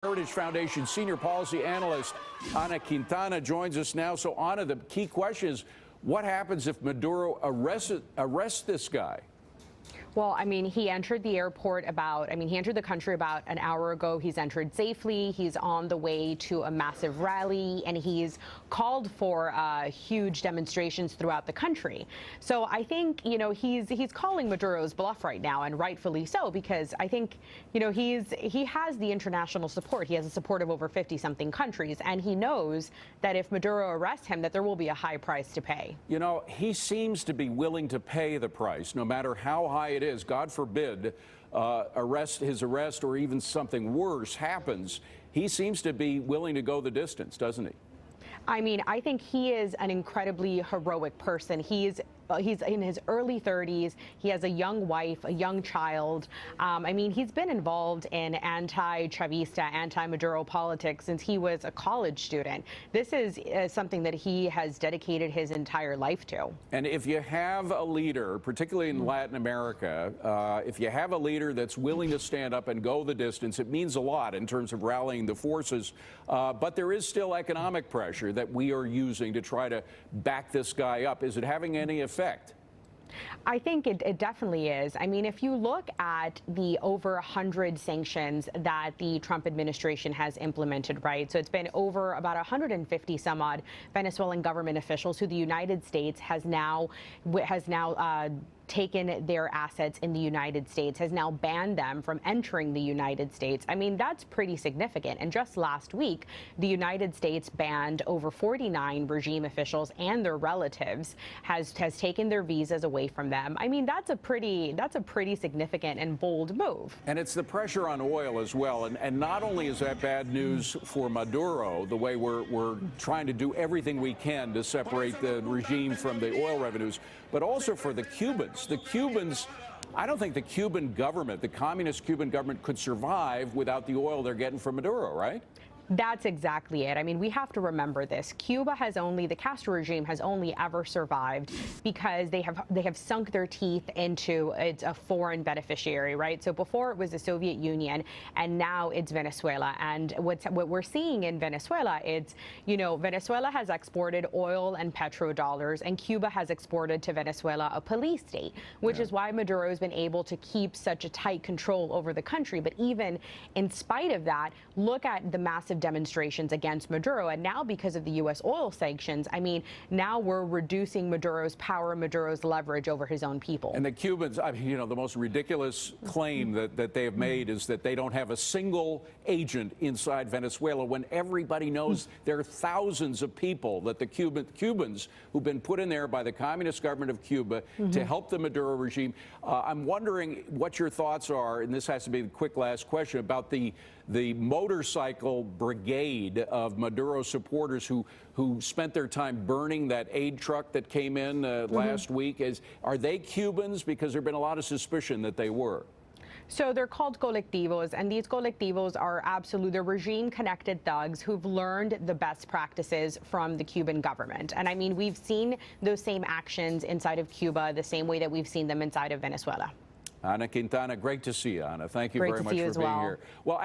Heritage Foundation senior policy analyst Ana Quintana joins us now. So, Ana, the key question is, what happens if Maduro arrests this guy? Well, I mean, he entered the he entered the country about an hour ago. He's entered safely. He's on the way to a massive rally, and he's called for huge demonstrations throughout the country. So I think, he's calling Maduro's bluff right now, and rightfully so, because I think, he has the international support. He has the support of over 50-something countries, and he knows that if Maduro arrests him, that there will be a high price to pay. He seems to be willing to pay the price, no matter how high it is. God forbid his arrest or even something worse happens. He seems to be willing to go the distance, doesn't he? I mean, I think he is an incredibly heroic person. He's in his early 30s. He has a young wife, a young child. I mean, he's been involved in anti-Chavista, anti-Maduro politics since he was a college student. This is something that he has dedicated his entire life to. And if you have a leader, particularly in Latin America, if you have a leader that's willing to stand up and go the distance, it means a lot in terms of rallying the forces. But there is still economic pressure that we are using to try to back this guy up. Is it having any effect? I think it definitely is. I mean, if you look at the over 100 sanctions that the Trump administration has implemented, right? So it's been over about 150 some odd Venezuelan government officials who the United States has now taken their assets in the United States, has now banned them from entering the United States. I mean, that's pretty significant. And just last week, the United States banned over 49 regime officials and their relatives, has taken their visas away from them. I mean, that's a pretty significant and bold move. And it's the pressure on oil as well. And not only is that bad news for Maduro, the way we're trying to do everything we can to separate the regime from the oil revenues, but also for the Cubans. The Cubans, I don't think the Cuban government, the communist Cuban government, could survive without the oil they're getting from Maduro, right? That's exactly it. I mean, we have to remember this. The Castro regime has only ever survived because they have sunk their teeth into a foreign beneficiary, right? So before it was the Soviet Union, and now it's Venezuela. And what we're seeing in Venezuela, Venezuela has exported oil and petrodollars, and Cuba has exported to Venezuela a police state, which is why Maduro has been able to keep such a tight control over the country. But even in spite of that, look at the massive demonstrations against Maduro. And now, because of the U.S. oil sanctions, I mean, now we're reducing Maduro's power, Maduro's leverage over his own people. And the Cubans, I mean, the most ridiculous claim that they have made is that they don't have a single agent inside Venezuela, when everybody knows there are thousands of people that the Cubans who've been put in there by the communist government of Cuba to help the Maduro regime. I'm wondering what your thoughts are, and this has to be the quick last question, about the motorcycle brigade of Maduro supporters who spent their time burning that aid truck that came in last week. Are they Cubans? Because there's been a lot of suspicion that they were. So they're called colectivos, and these colectivos are they're regime-connected thugs who've learned the best practices from the Cuban government. And I mean, we've seen those same actions inside of Cuba the same way that we've seen them inside of Venezuela. Ana Quintana, great to see you, Ana. Thank you very much for being here. Well,